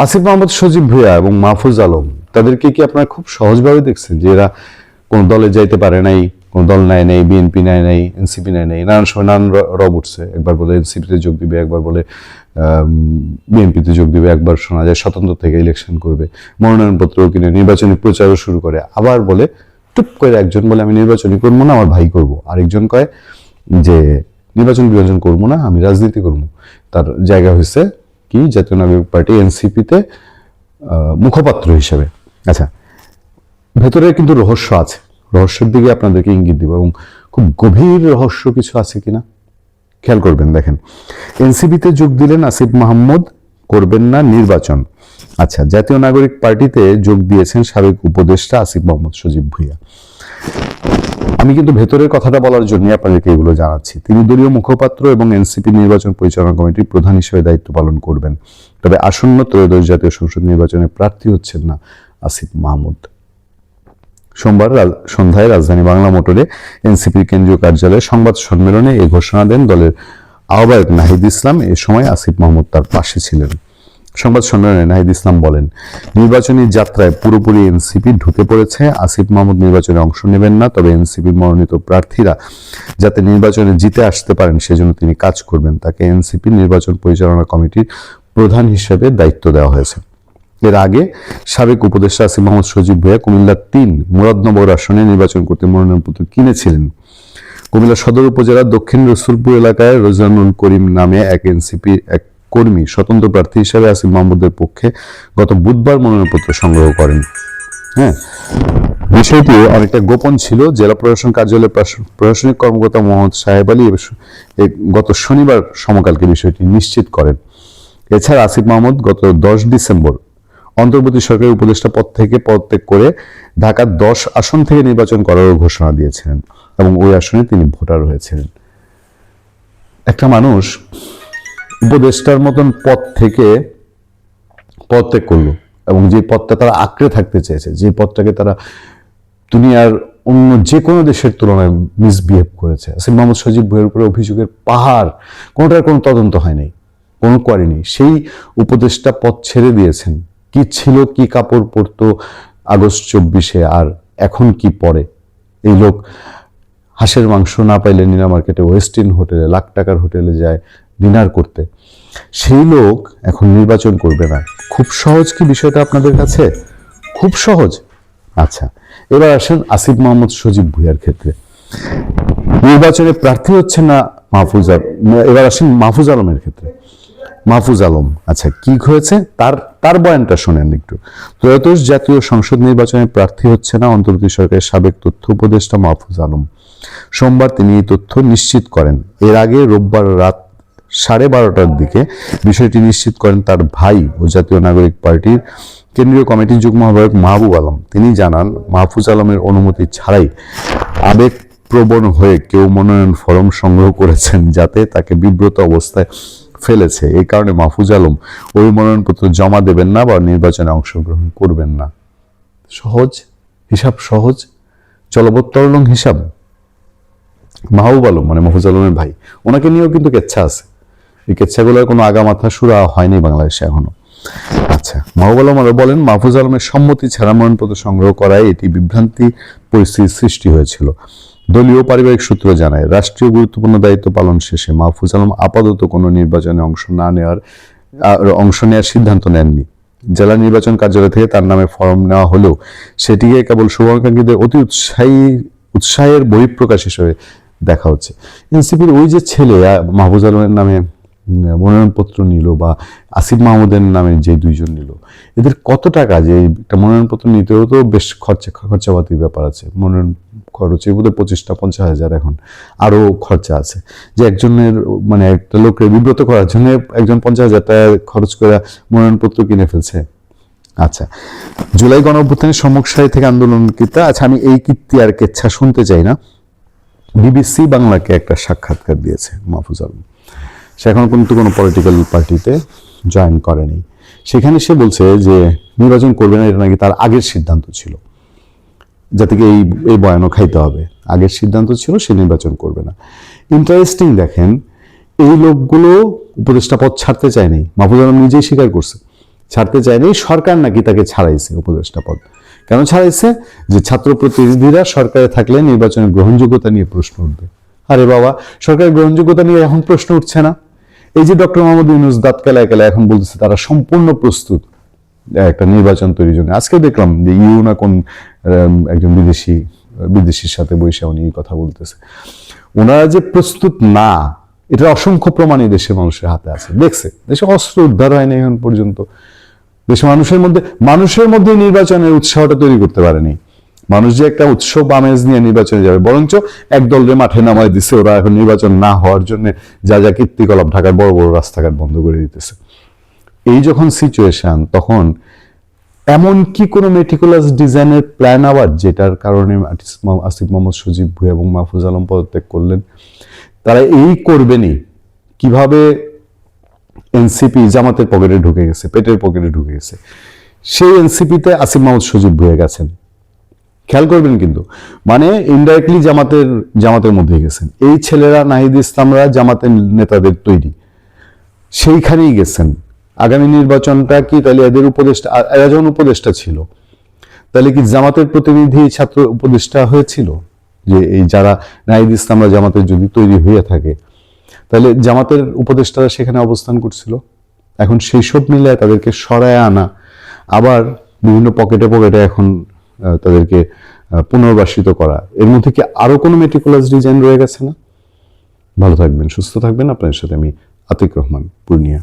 আসিফ মাহমুদ, সজীব ভুঁইয়া এবং মাহফুজ আলম, তাদেরকে কি আপনারা খুব সহজভাবে দেখছেন যে এরা কোন দলে যাইতে পারে নাই, কোন দল নেয় নাই, বিএনপি নেয় নাই, এনসিপি নেয় নাই? নানান সময় নানান রব উঠছে, একবার বলে এনসিপিতে যোগ দিবে, একবার বলে বিএনপিতে যোগ দিবে, একবার শোনা যায় স্বতন্ত্র থেকে ইলেকশন করবে, মনোনয়নপত্র কিনে নির্বাচনী প্রচারও শুরু করে। আবার বলে টুপ করে একজন বলে আমি নির্বাচনী করবো না, আমার ভাই করবো, আরেকজন কয় যে নির্বাচন বিভাজন করবো না, আমি রাজনীতি করবো। তার জায়গা হয়েছে কি জাতীয় নাগরিক পার্টি এনসিপিতে মুখপাত্র হিসেবে। আচ্ছা, ভেতরে কিন্তু রহস্য আছে, রহস্যের দিকে আপনাদেরকে ইঙ্গিত দিব, এবং খুব গভীর রহস্য কিছু আছে কিনা খেয়াল করবেন। দেখেন, এনসিপিতে যোগ দিলেন আসিফ মাহমুদ, করবেন না নির্বাচন। আচ্ছা, জাতীয় নাগরিক পার্টিতে যোগ দিয়েছেন সাবেক উপদেষ্টা আসিফ মাহমুদ সজীব ভুঁইয়া। আমি কিন্তু ভেতরের কথাটা বলার জন্য আপনাদেরকে এগুলো জানাচ্ছি। তিনি দলীয় মুখপাত্র এবং এনসিপি নির্বাচন পরিচালনা কমিটির প্রধান হিসেবে দায়িত্ব পালন করবেন। তবে আসন্ন ত্রয়োদশ জাতীয় সংসদ নির্বাচনে প্রার্থী হচ্ছেন না আসিফ মাহমুদ। সোমবার সন্ধ্যায় রাজধানী বাংলা মোটরে এনসিপির কেন্দ্রীয় কার্যালয়ে সংবাদ সম্মেলনে এই ঘোষণা দেন দলের আহ্বায়ক নাহিদ ইসলাম। এ সময় আসিফ মাহমুদ তার পাশে ছিলেন। সংবাদ সম্মেলনে নাহিদ ইসলাম বলেন, নির্বাচনী যাত্রায় পুরোপুরি এনসিপি ঢুকে পড়েছে। আসিফ মাহমুদ নির্বাচনে অংশ নেবেন না, তবে এনসিপির মনোনীত প্রার্থীরা যাতে নির্বাচনে জিতে আসতে পারেন সেজন্য তিনি কাজ করবেন। তাকে এনসিপি নির্বাচন পরিচালনা কমিটির প্রধান হিসেবে দায়িত্ব দেওয়া হয়েছে। এর আগে সাবেক উপদেষ্টা আসিফ মাহমুদ সজীব ভুঁইয়া কুমিল্লার ৩ মুরাদনগর আসনে নির্বাচন করতে মনোনয়নপত্র কিনেছিলেন। কুমিল্লা সদর উপজেলার দক্ষিণ রসুলপুর এলাকায় রোজানুল করিম নামে এক এনসিপি কর্মী স্বতন্ত্র প্রার্থী হিসেবে আসিফ মাহমুদের পক্ষে গত বুধবার মনোনয়নপত্র সংগ্রহ করেন। হ্যাঁ, বিষয়টি অনেকটা গোপন ছিল। জেলা প্রশাসন কার্যালয়ের প্রশাসনিক কর্মকর্তা মোহাম্মদ সাহেব আলী গত শনিবার সমকালকে বিষয়টি নিশ্চিত করেন। এছাড়া আসিফ মাহমুদ গত 10 ডিসেম্বর অন্তর্বর্তী সরকারি উপদেষ্টা পদ থেকে পদত্যাগ করে ঢাকার 10 আসন থেকে নির্বাচন করারও ঘোষণা দিয়েছিলেন এবং ওই আসনে তিনি ভোটার হয়েছিলেন। একটা মানুষ উপদেষ্টার মতন পদ থেকে পদত্যাগ করলো এবং যে পদটা তারা আঁকড়ে থাকতে চেয়েছে, যে পদটাকে তারা দুনিয়ার অন্য যে কোনো দেশের তুলনায় মিসবিহেভ করেছে। আসিফ মাহমুদ সজীব ভুঁইয়ার উপরে অভিযোগের পাহাড়, কোনোটার কোনো তদন্ত হয় নাই, কোনো কোয়ারি নেই। সেই উপদেষ্টা পদ ছেড়ে দিয়েছেন। কি ছিল, কি কাপড় পরতো আগস্ট 24-এ, আর এখন কি পরে? এই লোক হাঁসের মাংস না পাইলে নীলা মার্কেটে ওয়েস্টিন হোটেলে, লাখ টাকার হোটেলে যায় ডিনার করতে। সেই লোক এখন নির্বাচন করবে না। খুব সহজ কি বিষয়টা আপনাদের কাছে? খুব সহজ। আচ্ছা, এবার আসেন আসিফ মাহমুদ সজীব ভুঁইয়ার ক্ষেত্রে। নির্বাচনে প্রার্থী হচ্ছে না মাহফুজ আলম। এবার আসেন মাহফুজ আলমের ক্ষেত্রে। মাহফুজ আলম, আচ্ছা কি হয়েছে তার বয়ানটা শোনেন একটু। ত্রয়োদশ জাতীয় সংসদ নির্বাচনে প্রার্থী হচ্ছে না অন্তর্বর্তী সরকারের সাবেক তথ্য উপদেষ্টা মাহফুজ আলম। সোমবার তিনি এই তথ্য নিশ্চিত করেন। এর আগে রোববার রাত 12:30টার দিকে বিষয়টি নিশ্চিত করেন তার ভাই ও জাতীয় নাগরিক পার্টির কেন্দ্রীয় কমিটির যুগ্ম আহ্বায়ক মাহবুব আলম। তিনি জানান, মাহফুজ আলমের অনুমতি ছাড়াই আবেগপ্রবণ হয়ে কেউ মনোনয়ন ফরম সংগ্রহ করেছেন, যাতে তাকে বিব্রত অবস্থায় ফেলেছে। এই কারণে মাহফুজ আলম ওই মনোনয়নপত্র জমা দেবেন না বা নির্বাচনে অংশগ্রহণ করবেন না। সহজ হিসাব, সহজ জলবত্তরলং হিসাব। মাহবুব আলম মানে মাহফুজ আলমের ভাই, ওনাকে নিয়েও কিন্তু কেচ্ছা আছে। এই কেচ্ছাগুলোর কোনো আগামাথা সুরা হয়নি বাংলাদেশে এখনো। আচ্ছা, মাহবুব আলম আরো বলেন, মাহফুজ আলমের সম্মতি ছাড়া মনোনয়নপত্র সংগ্রহ করায় এটি বিভ্রান্তি পরিস্থিতির সৃষ্টি হয়েছিল। দলীয় পারিবারিক সূত্র জানায়, রাষ্ট্রীয় গুরুত্বপূর্ণ দায়িত্ব পালন শেষে মাহফুজ আলম আপাতত কোনো নির্বাচনে অংশ নেওয়ার সিদ্ধান্ত নেননি। জেলা নির্বাচন কার্যালয় থেকে তার নামে ফর্ম নেওয়া হলেও সেটিকে কেবল শুভাকাঙ্ক্ষীদের অতি উৎসাহের বহিঃপ্রকাশ হিসেবে দেখা হচ্ছে। এনসিপির ওই যে ছেলে মাহফুজ আলমের নামে মনোনয়নপত্র নিল, বা আসিফ মাহমুদের নামে যে 2 জন নিল, এদের কত টাকা, যে একটা মনোনয়নপত্র নিতেও তো বেশ খরচাপাতির ব্যাপার আছে। মনোনয়ন খরচ বোধহয় 25-50 হাজার, এখন আরো খরচা আছে। যে একজনের মানে একটা লোককে বিব্রত করার জন্য একজন 50,000 টাকা খরচ করে মনোনয়নপত্র কিনে ফেলছে। আচ্ছা, জুলাই গণঅভ্যুত্থানের সম্মুখ সারি থেকে আন্দোলনকৃতা, আচ্ছা আমি এই কীর্তি আর কেচ্ছা শুনতে চাই না। বিবিসি বাংলাকে একটা সাক্ষাৎকার দিয়েছে মাহফুজ আলম। সে এখন কিন্তু কোনো পলিটিক্যাল পার্টিতে জয়েন করেনি। সেখানে সে বলছে যে নির্বাচন করবে না, এটা নাকি তার আগের সিদ্ধান্ত ছিল। যাতে এই বয়ানও খাইতে হবে, আগের সিদ্ধান্ত ছিল সে নির্বাচন করবে না। ইন্টারেস্টিং, দেখেন এই লোকগুলো উপদেষ্টা পদ ছাড়তে চায়নি। মাহফুজ আলম নিজেই স্বীকার করছে, ছাড়তে চায়নি, সরকার নাকি তাকে ছাড়াইছে উপদেষ্টা পদ। কেন ছাড়াইছে? যে ছাত্র প্রতিনিধিরা সরকারে থাকলে নির্বাচনের গ্রহণযোগ্যতা নিয়ে প্রশ্ন উঠবে। আরে বাবা, সরকারের গ্রহণযোগ্যতা নিয়ে এখন প্রশ্ন উঠছে না। এই যে ডক্টর মোহাম্মদ ইউনূস দাঁত কেলায় কেলায় এখন বলতেছে তারা সম্পূর্ণ প্রস্তুত একটা নির্বাচন তৈরির জন্য। আজকে দেখলাম যে ইউ না কোন একজন বিদেশির সাথে বসে উনি এই কথা বলতেছে। ওনারা যে প্রস্তুত না, এটা অসংখ্য প্রমাণই দেশের মানুষের হাতে আছে। দেখছে দেশে অস্ত্র উদ্ধার হয়নি এখন পর্যন্ত। দেশে মানুষের মধ্যে নির্বাচনের উৎসাহটা তৈরি করতে পারেনি। মানুষ যে একটা উৎসব আমেজ নিয়ে নির্বাচনে যাবে, বরঞ্চ একদলের মাঠে নামায় দিচ্ছে। ওরা এখন নির্বাচন না হওয়ার জন্য যা যা কীর্তিকলাপ ঢাকার বড় বড় রাস্তাঘাট বন্ধ করে দিতেছে। এই যখন সিচুয়েশন, তখন এমন কি কোনো মেটিকুলাস ডিজাইনের প্ল্যান আবার যেটার কারণে আসিফ মোহাম্মদ সজীব ভুঁইয়া এবং মাহফুজ আলম পদত্যাগ করলেন? তারা এই করবেনই। কিভাবে এনসিপি জামাতের পকেটে ঢুকে গেছে, পেটের পকেটে ঢুকে গেছে, সেই এনসিপিতে আসিফ মোহাম্মদ সজীব ভুঁইয়া গেছেন। খেয়াল করবেন কিন্তু, মানে ইনডাইরেক্টলি জামাতের মধ্যে গেছেন। এই ছেলেরা, নাহিদ ইসলামরা জামাতের নেতাদের তৈরি, সেইখানেই গেছেন। আগামী নির্বাচনটা কি তাহলে এদের উপদেষ্টা, এরা যখন উপদেষ্টা ছিল, তাহলে কি জামাতের প্রতিনিধি ছাত্র উপদেষ্টা হয়েছিল? যে এই যারা নাহিদ ইসলামরা জামাতের যদি তৈরি হয়ে থাকে, তাহলে জামাতের উপদেষ্টারা সেখানে অবস্থান করছিল। এখন সেই সব মিলে তাদেরকে সরায় আনা, আবার বিভিন্ন পকেটে পকেটে এখন তাদেরকে পুনর্বাসিত করা, এর মধ্যে কি আরো কোনো মেটিকুলাস ডিজাইন রয়ে গেছে না? ভালো থাকবেন, সুস্থ থাকবেন। আপনাদের সাথে আমি আতিক রহমান, পূর্ণিয়া।